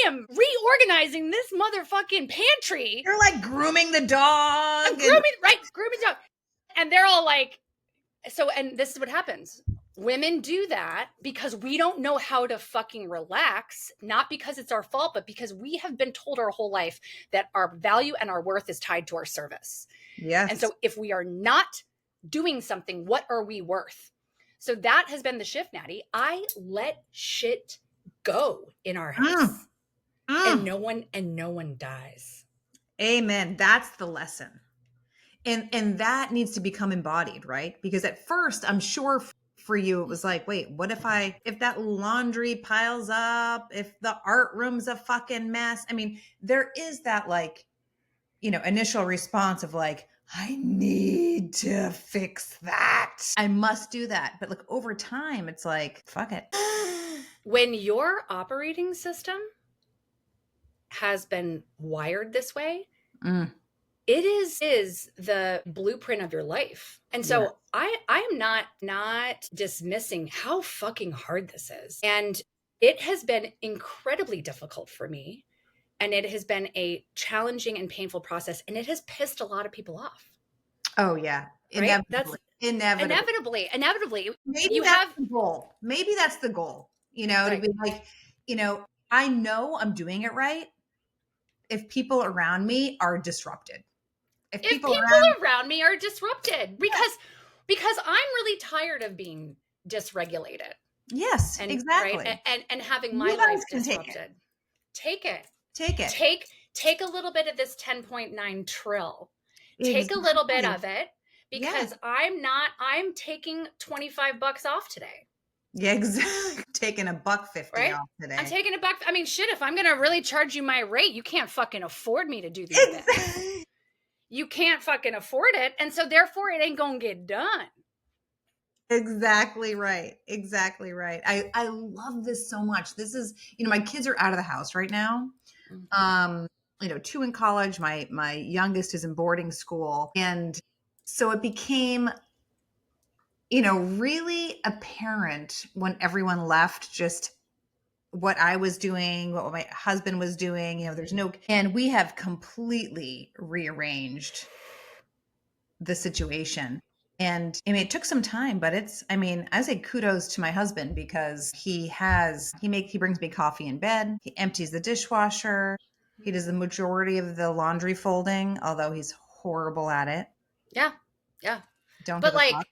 S1: am reorganizing this motherfucking pantry.
S2: You're like grooming the dog.
S1: Grooming dog. And they're all like, so, and this is what happens. Women do that because we don't know how to fucking relax, not because it's our fault, but because we have been told our whole life that our value and our worth is tied to our service.
S2: Yes.
S1: And so if we are not doing something, what are we worth? So that has been the shift, Natty. I let shit go in our house. And no one dies.
S2: Amen. That's the lesson. And that needs to become embodied, right? Because at first, I'm sure for you, it was like, wait, what if that laundry piles up, if the art room's a fucking mess? I mean, there is that like, initial response of like, I need to fix that. I must do that. But like over time, it's like, fuck it.
S1: When your operating system has been wired this way, it is the blueprint of your life. And so I am not dismissing how fucking hard this is. And it has been incredibly difficult for me. And it has been a challenging and painful process. And it has pissed a lot of people off.
S2: Oh yeah.
S1: Right?
S2: Inevitably. Maybe that's the goal. Maybe that's the goal, to be like, I know I'm doing it right if people around me are disrupted.
S1: If people around me are disrupted, because I'm really tired of being dysregulated.
S2: Yes, exactly.
S1: Right? And having my life disrupted. Take it. Take a little bit of this 10.9 trill. Take a little bit of it because I'm taking $25 off today.
S2: Yeah, exactly. Taking $1.50 off today.
S1: I'm taking $1. I mean, shit, if I'm going to really charge you my rate, you can't fucking afford me to do these things. You can't fucking afford it. And so therefore it ain't going to get done.
S2: Exactly right. I love this so much. This is, my kids are out of the house right now. 2 in college, my youngest is in boarding school. And so it became, really apparent when everyone left just what I was doing, what my husband was doing, and we have completely rearranged the situation. And I mean, it took some time, but I say kudos to my husband because he brings me coffee in bed. He empties the dishwasher. He does the majority of the laundry folding, although he's horrible at it.
S1: Yeah.
S2: Don't give
S1: But
S2: a fuck.
S1: like,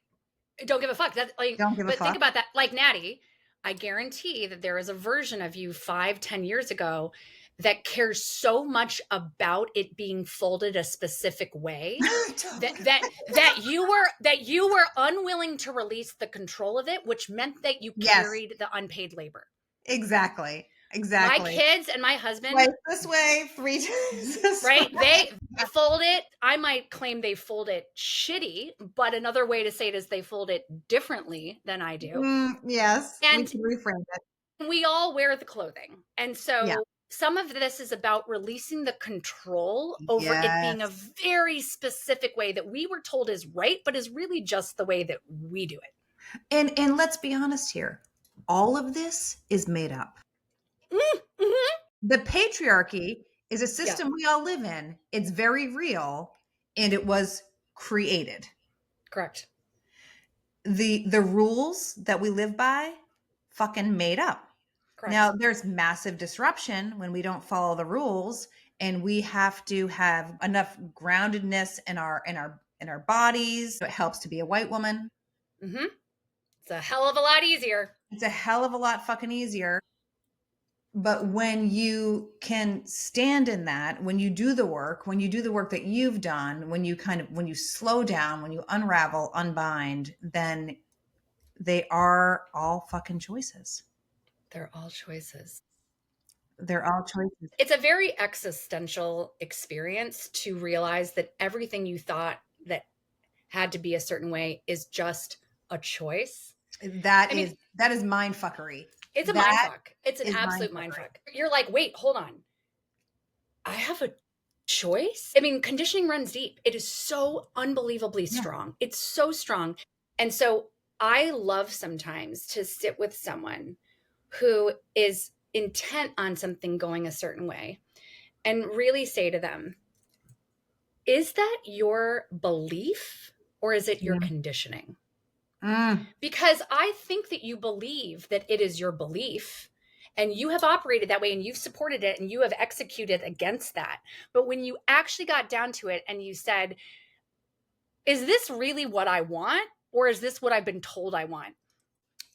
S1: don't give a fuck. That's like,
S2: Don't give a
S1: but think
S2: fuck.
S1: about that. Like Natty, I guarantee that there is a version of you 5, 10 years ago that cares so much about it being folded a specific way that
S2: Totally.
S1: you were unwilling to release the control of it, which meant that you
S2: Yes,
S1: carried the unpaid labor.
S2: exactly.
S1: My
S2: Exactly.
S1: kids and my husband,
S2: Twice this way, three times this
S1: right?
S2: way.
S1: They fold it. I might claim they fold it shitty, but another way to say it is they fold it differently than I do.
S2: Yes, we
S1: And
S2: can reframe it.
S1: we all wear the clothing. And
S2: Yeah.
S1: so some of this is about releasing the control over it being a
S2: Yes.
S1: very specific way that we were told is right, but is really just the way that we do it.
S2: And let's be honest here. All of this is made up.
S1: Mm-hmm.
S2: The patriarchy is a
S1: Yeah,
S2: system we all live in. It's very real and it was created.
S1: correct.
S2: The rules that we live by fucking made up. Now
S1: Correct.
S2: there's massive disruption when we don't follow the rules, and we have to have enough groundedness in our bodies. It helps to be a white woman.
S1: Mm-hmm. It's a hell of a lot easier.
S2: It's a hell of a lot fucking easier. But when you can stand in that, when you do the work, when you do the work that you've done, when you slow down, when you unravel, unbind, then they are all fucking choices.
S1: They're all choices.
S2: They're all choices.
S1: It's a very existential experience to realize that everything you thought that had to be a certain way is just a choice.
S2: That
S1: I mean,
S2: is mind fuckery.
S1: it's a mind
S2: That
S1: fuck. It's an
S2: is mind
S1: absolute mind
S2: fuckery.
S1: fuck. You're like, wait, hold on. I have a choice? I mean, conditioning runs deep. It is so unbelievably
S2: Yeah.
S1: strong. It's so strong. And so I love sometimes to sit with someone who is intent on something going a certain way and really say to them, is that your belief or is it your
S2: Yeah.
S1: conditioning?
S2: Mm.
S1: Because I think that you believe that it is your belief and you have operated that way and you've supported it and you have executed against that. But when you actually got down to it and you said, is this really what I want? Or is this what I've been told I want?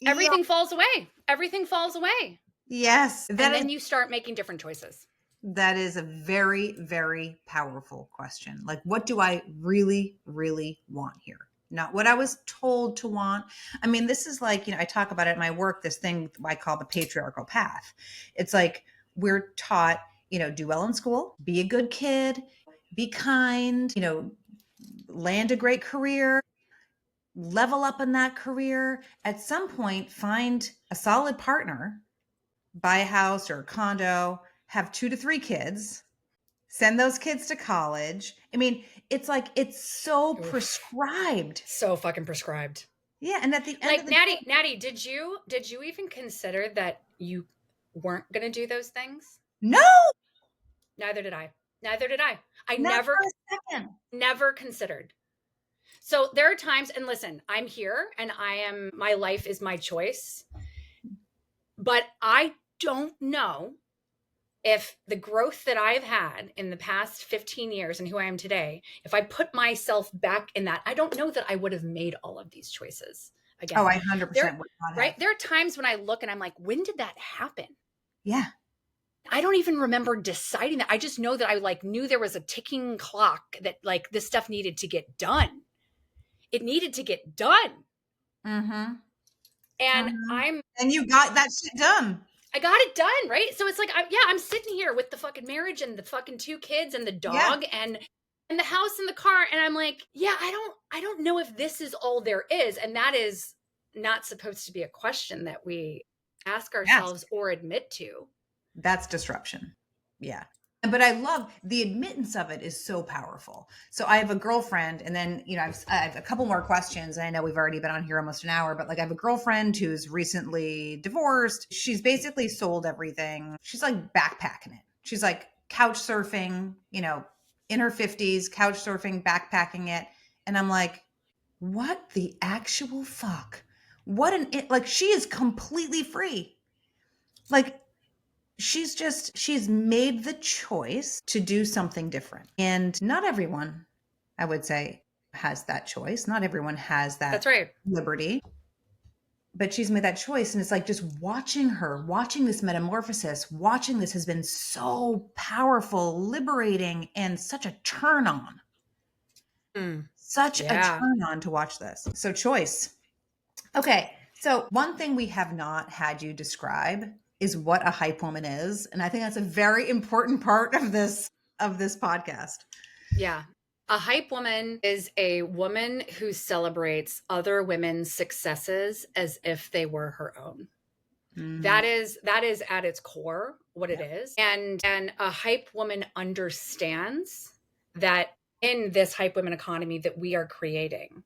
S2: Yeah.
S1: Everything falls away. Everything falls away.
S2: Yes.
S1: And then you start making different choices.
S2: That is a very, very powerful question. Like, what do I really, really want here? Not what I was told to want. I mean, this is like, I talk about it in my work, this thing I call the patriarchal path. It's like we're taught, do well in school, be a good kid, be kind, land a great career, level up in that career. At some point, find a solid partner, buy a house or a condo, have 2 to 3 kids, send those kids to college. I mean, it's like it's so
S1: Oof.
S2: prescribed.
S1: So fucking prescribed.
S2: Yeah, and at the end
S1: Like
S2: of the
S1: Natty, did you even consider that you weren't going to do those things?
S2: no,
S1: Neither did I. Neither did I. I
S2: not for a second.
S1: never considered. So there are times, and listen, I'm here and my life is my choice. But I don't know if the growth that I've had in the past 15 years and who I am today, if I put myself back in that, I don't know that I would have made all of these choices again.
S2: Oh, I 100% would not have.
S1: Right? There are times when I look and I'm like, when did that happen?
S2: Yeah.
S1: I don't even remember deciding that. I just know that I knew there was a ticking clock that this stuff needed to get done. It needed to get done.
S2: Mm-hmm.
S1: And
S2: and you got that shit done.
S1: I got it done, right? So it's like, I'm sitting here with the fucking marriage and the fucking 2 kids and the dog and the house and the car. And I'm like, yeah, I don't know if this is all there is. And that is not supposed to be a question that we ask ourselves or admit to.
S2: That's disruption. Yeah. But I love the admittance of it is so powerful. So I have a girlfriend, and then, I have a couple more questions. And I know we've already been on here almost an hour, but I have a girlfriend who's recently divorced. She's basically sold everything. She's like backpacking it. She's like couch surfing, in her 50s, couch surfing, backpacking it. And I'm like, what the actual fuck? She is completely free. She's made the choice to do something different. And not everyone, I would say, has that choice. Not everyone has
S1: That's
S2: that
S1: right.
S2: liberty. But she's made that choice. And it's like just watching her, watching this metamorphosis, watching this has been so powerful, liberating, and such a turn on. Such a
S1: Yeah.
S2: turn on to watch this. So choice. Okay. So one thing we have not had you describe is what a hype woman is. And I think that's a very important part of this podcast.
S1: Yeah. A hype woman is a woman who celebrates other women's successes as if they were her own.
S2: Mm,
S1: That is at its core what it
S2: yeah.
S1: is. And a hype woman understands that in this hype women economy that we are creating,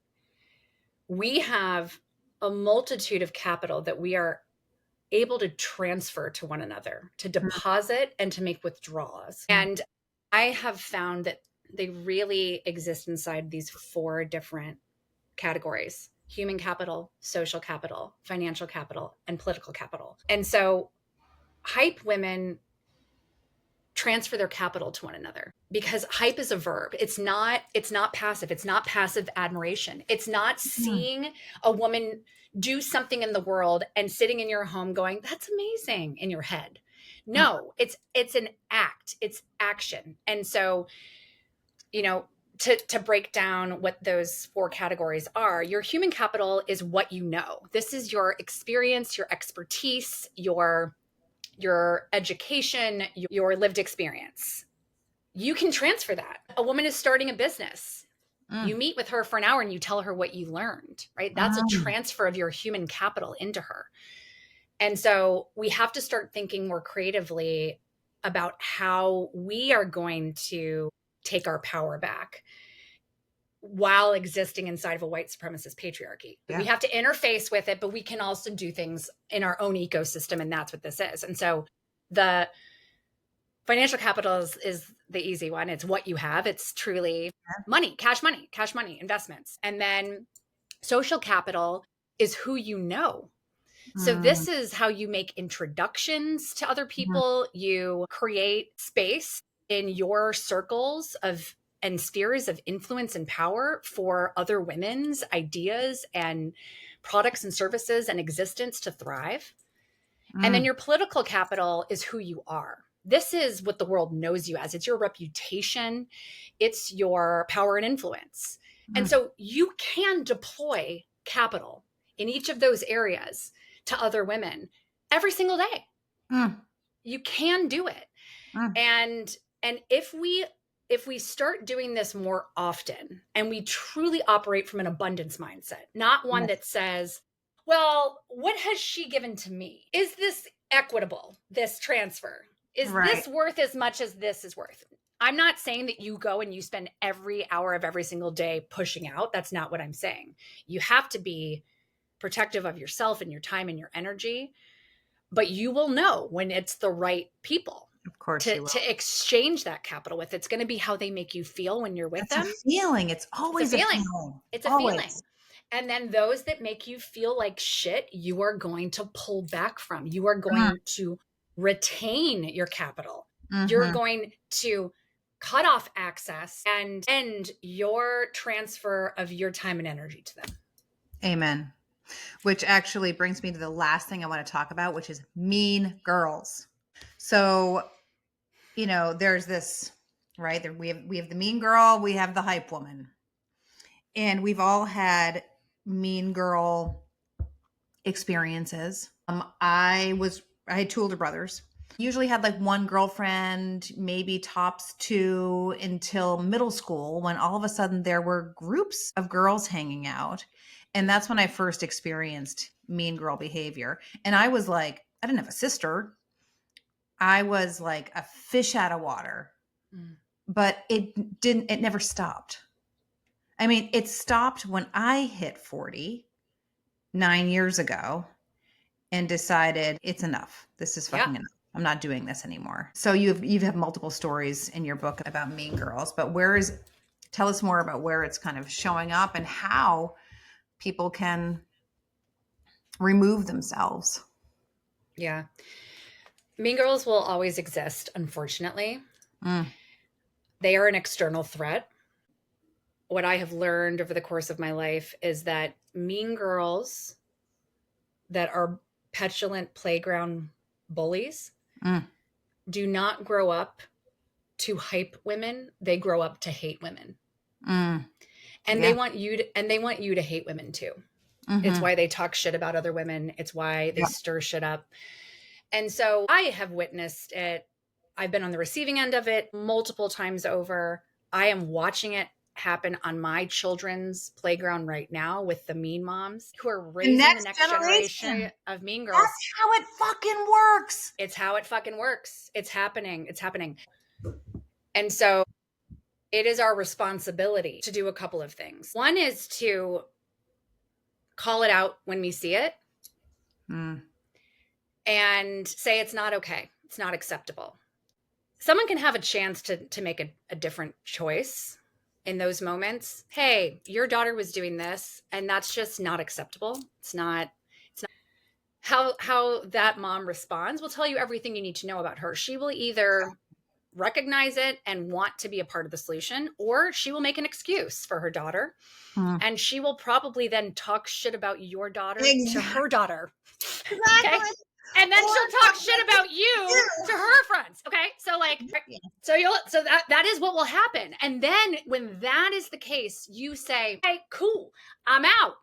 S1: we have a multitude of capital that we are able to transfer to one another, to deposit and to make withdrawals. And I have found that they really exist inside these 4 different categories: human capital, social capital, financial capital, and political capital. And so hype women transfer their capital to one another, because hype is a verb. It's not passive. It's not passive admiration. It's not seeing a woman do something in the world and sitting in your home going, that's amazing, in your head. No, it's an act. It's action. And so, you know, to break down what those 4 categories are, your human capital is what you know. This is your experience, your expertise, your education, your lived experience. You can transfer that. A woman is starting a business. You meet with her for an hour and you tell her what you learned, right? That's a transfer of your human capital into her. And so we have to start thinking more creatively about how we are going to take our power back while existing inside of a white supremacist patriarchy.
S2: Yeah.
S1: We have to interface with it, but we can also do things in our own ecosystem, and that's what this is. And so the financial capital is the easy one. It's what you have. It's truly money, cash money, investments. And then social capital is who you know. So this is how you make introductions to other people. You create space in your circles of and spheres of influence and power for other women's ideas and products and services and existence to thrive. And then your political capital is who you are. This is what the world knows you as. It's your reputation. It's your power and influence. And so you can deploy capital in each of those areas to other women every single day. You can do it. And if we start doing this more often and we truly operate from an abundance mindset, not one that says, well, what has she given to me? Is this equitable, this transfer? Is this worth as much as this is worth? I'm not saying that you go and you spend every hour of every single day pushing out. That's not what I'm saying. You have to be protective of yourself and your time and your energy, but you will know when it's the right people
S2: Of course
S1: to
S2: you will.
S1: exchange that capital with. It's going to be how they make you feel when you're with them.
S2: It's a feeling. It's always a feeling.
S1: It's a feeling. And then those that make you feel like shit, you are going to pull back from. You are going to retain your capital. You're going to cut off access and end your transfer of your time and energy to them.
S2: Amen. Which actually brings me to the last thing I want to talk about, which is mean girls. So, there's this, right? We have the mean girl, we have the hype woman. And we've all had mean girl experiences. I had 2 older brothers. Usually had like 1 girlfriend, maybe tops 2 until middle school, when all of a sudden there were groups of girls hanging out. And that's when I first experienced mean girl behavior. And I was like, I didn't have a sister. I was like a fish out of water. But it never stopped. I mean, it stopped when I hit 40 9 years ago and decided it's enough. This is fucking enough. I'm not doing this anymore. So you have multiple stories in your book about mean girls, but tell us more about where it's kind of showing up and how people can remove themselves.
S1: Yeah. Mean girls will always exist, unfortunately. They are an external threat. what I have learned over the course of my life is that mean girls that are petulant playground bullies do not grow up to hype women. They grow up to hate women. And they want you to hate women too. It's why they talk shit about other women. It's why they stir shit up. And so I have witnessed it. I've been on the receiving end of it multiple times over. I am watching it happen on my children's playground right now with the mean moms who are raising the next generation of mean girls.
S2: That's how it fucking works.
S1: It's how it fucking works. It's happening. It's happening. And so it is our responsibility to do a couple of things. One is to call it out when we see it and say it's not okay. It's not acceptable. Someone can have a chance to make a different choice in those moments. Hey, your daughter was doing this, and that's just not acceptable. It's not how that mom responds will tell you everything you need to know about her. She will either recognize it and want to be a part of the solution, or she will make an excuse for her daughter. And she will probably then talk shit about your daughter to her daughter.
S2: Exactly.
S1: Okay? And then she'll talk shit about you to her friends. Okay. So that is what will happen. And then when that is the case, you say, hey, cool, I'm out.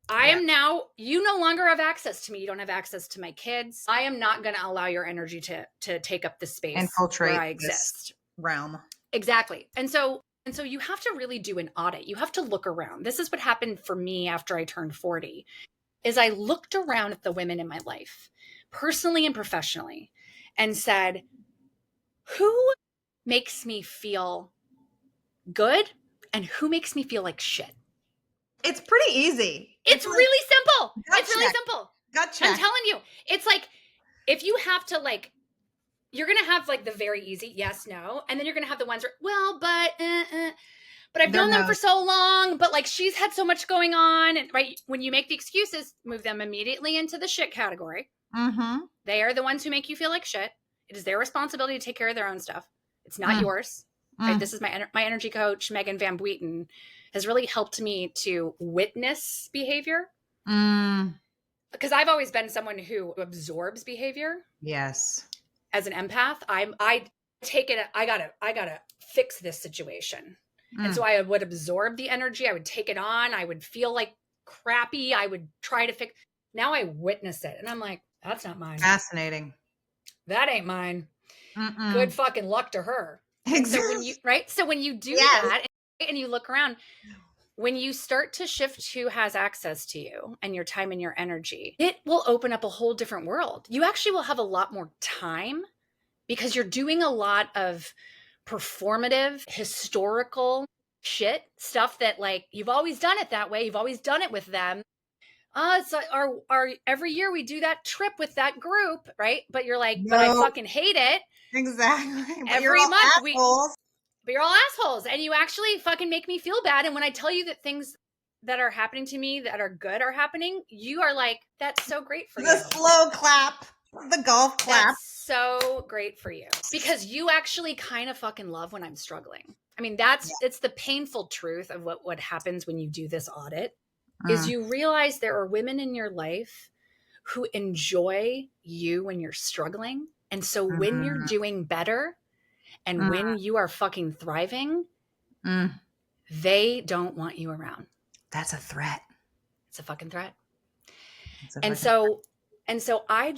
S1: I am now, you no longer have access to me. You don't have access to my kids. I am not going to allow your energy to take up the space
S2: infiltrate
S1: where I exist.
S2: Realm.
S1: Exactly. And so you have to really do an audit. You have to look around. This is what happened for me after I turned 40, is I looked around at the women in my life, personally and professionally, and said, who makes me feel good and who makes me feel like shit?
S2: It's pretty easy.
S1: It's really simple. It's really simple.
S2: Gotcha.
S1: I'm telling you, it's like, if you have to you're going to have the very easy, yes, no. And then you're going to have the ones where, well, but I've known them for so long, but she's had so much going on. And right, when you make the excuses, move them immediately into the shit category. They are the ones who make you feel like shit. It is their responsibility to take care of their own stuff. It's not yours. Right? This is my energy coach, Megan Van Buiten, has really helped me to witness behavior. Because I've always been someone who absorbs behavior.
S2: Yes.
S1: As an empath, I take it. I gotta fix this situation. And so I would absorb the energy. I would take it on. I would feel like crappy. I would try to fix. Now I witness it. And I'm like, that's not mine.
S2: Fascinating.
S1: That ain't mine. Good fucking luck to her.
S2: Exactly.
S1: So when you do that and you look around, when you start to shift who has access to you and your time and your energy, it will open up a whole different world. You actually will have a lot more time because you're doing a lot of performative, historical shit, stuff that you've always done it that way. You've always done it with them. So our every year we do that trip with that group, right? But you're like, but I fucking hate it.
S2: Exactly. But
S1: Every month but you're all assholes, and you actually fucking make me feel bad. And when I tell you that things that are happening to me that are good are happening, you are like, that's so great for you.
S2: The slow clap, the golf clap.
S1: That's so great for you because you actually kind of fucking love when I'm struggling. I mean, it's the painful truth of what happens when you do this audit is you realize there are women in your life who enjoy you when you're struggling. And so when you're doing better and when you are fucking thriving, they don't want you around.
S2: That's a threat.
S1: It's a fucking threat. And so I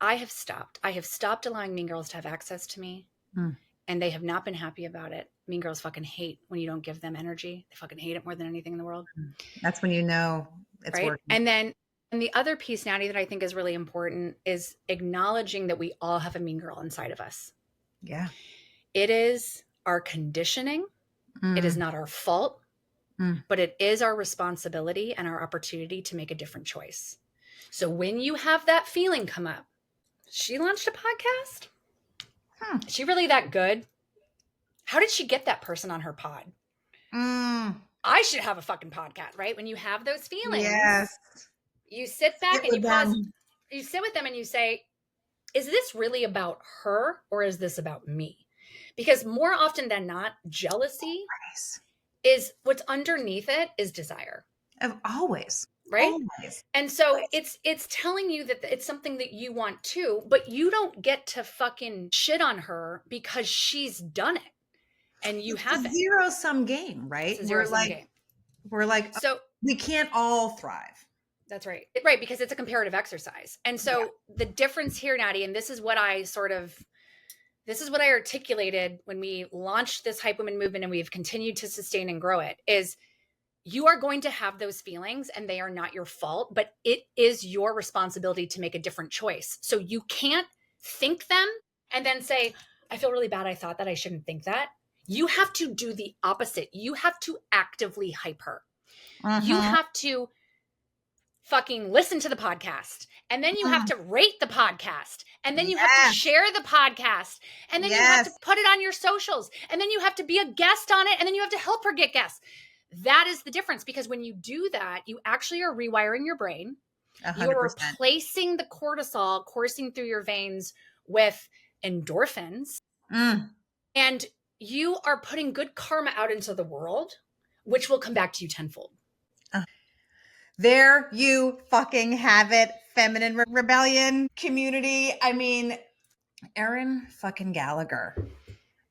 S1: have stopped. I have stopped allowing mean girls to have access to me. And they have not been happy about it. Mean girls fucking hate when you don't give them energy. They fucking hate it more than anything in the world.
S2: That's when you know it's working.
S1: And the other piece, Natty, that I think is really important is acknowledging that we all have a mean girl inside of us.
S2: Yeah.
S1: It is our conditioning. It is not our fault, but it is our responsibility and our opportunity to make a different choice. So when you have that feeling come up, she launched a podcast. Is she really that good? How did she get that person on her pod? I should have a fucking podcast, right? When you have those feelings, you sit back and you pause. You sit with them and you say, is this really about her or is this about me? Because more often than not, jealousy is what's underneath it is desire.
S2: Always.
S1: Right?
S2: Always.
S1: And so it's telling you that it's something that you want too, but you don't get to fucking shit on her because she's done it and you
S2: It's a
S1: haven't.
S2: zero-sum game, right?
S1: It's a zero-sum game.
S2: We're like,
S1: so
S2: we can't all thrive.
S1: that's right. Right, because it's a comparative exercise. And so the difference here, Natty, and this is what I articulated when we launched this Hype Women movement and we've continued to sustain and grow it, is you are going to have those feelings and they are not your fault, but it is your responsibility to make a different choice. So you can't think them and then say, I feel really bad. I thought that. I shouldn't think that. You have to do the opposite. You have to actively hype her. You have to fucking listen to the podcast. And then you have to rate the podcast. And then you have to share the podcast. And then you have to put it on your socials. And then you have to be a guest on it. And then you have to help her get guests. That is the difference, because when you do that, you actually are rewiring your brain.
S2: 100%.
S1: You're replacing the cortisol coursing through your veins with endorphins. And you are putting good karma out into the world, which will come back to you tenfold.
S2: There you fucking have it, feminine rebellion community. I mean, Erin fucking Gallagher.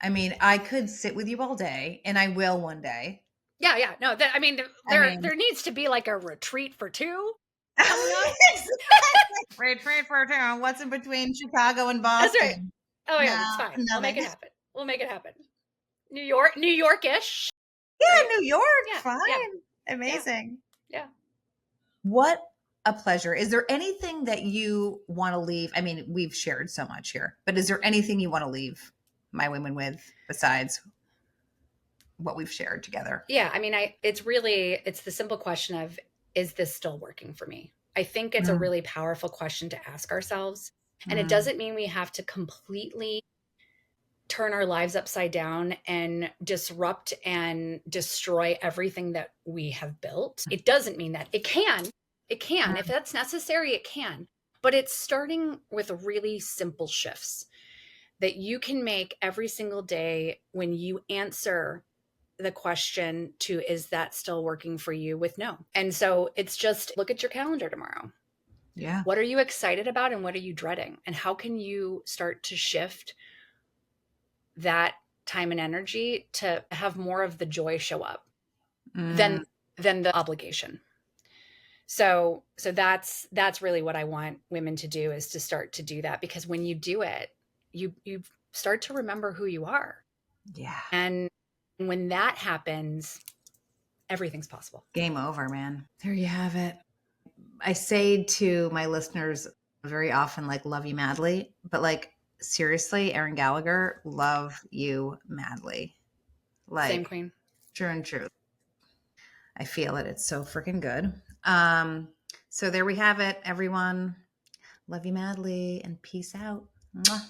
S2: I mean, I could sit with you all day, and I will one day.
S1: Yeah. No, there needs to be like a retreat for two coming up.
S2: Retreat for two. What's in between Chicago and Boston?
S1: That's right. Oh yeah, that's fine. We'll make it happen. New York-ish.
S2: Yeah, right? New York.
S1: Yeah,
S2: fine. Yeah. Amazing.
S1: Yeah.
S2: What a pleasure. Is there anything that you want to leave? I mean, we've shared so much here, but is there anything you want to leave my women with besides what we've shared together?
S1: Yeah. I mean, it's the simple question of, is this still working for me? I think it's a really powerful question to ask ourselves. And it doesn't mean we have to completely turn our lives upside down and disrupt and destroy everything that we have built. It doesn't mean that. It can. If that's necessary, it can. But it's starting with really simple shifts that you can make every single day when you answer the question to, is that still working for you, with no. And so it's just, look at your calendar tomorrow.
S2: Yeah.
S1: What are you excited about and what are you dreading? And how can you start to shift that time and energy to have more of the joy show up than the obligation? So that's really what I want women to do, is to start to do that, because when you do it, you start to remember who you are.
S2: Yeah.
S1: And when that happens, everything's possible.
S2: Game over, man. There you have it. I say to my listeners very often, like, love you madly, but like, seriously, Erin Gallagher, love you madly. Like,
S1: same, queen.
S2: True and true. I feel it. It's so freaking good. So there we have it, everyone. Love you madly and peace out. Mwah.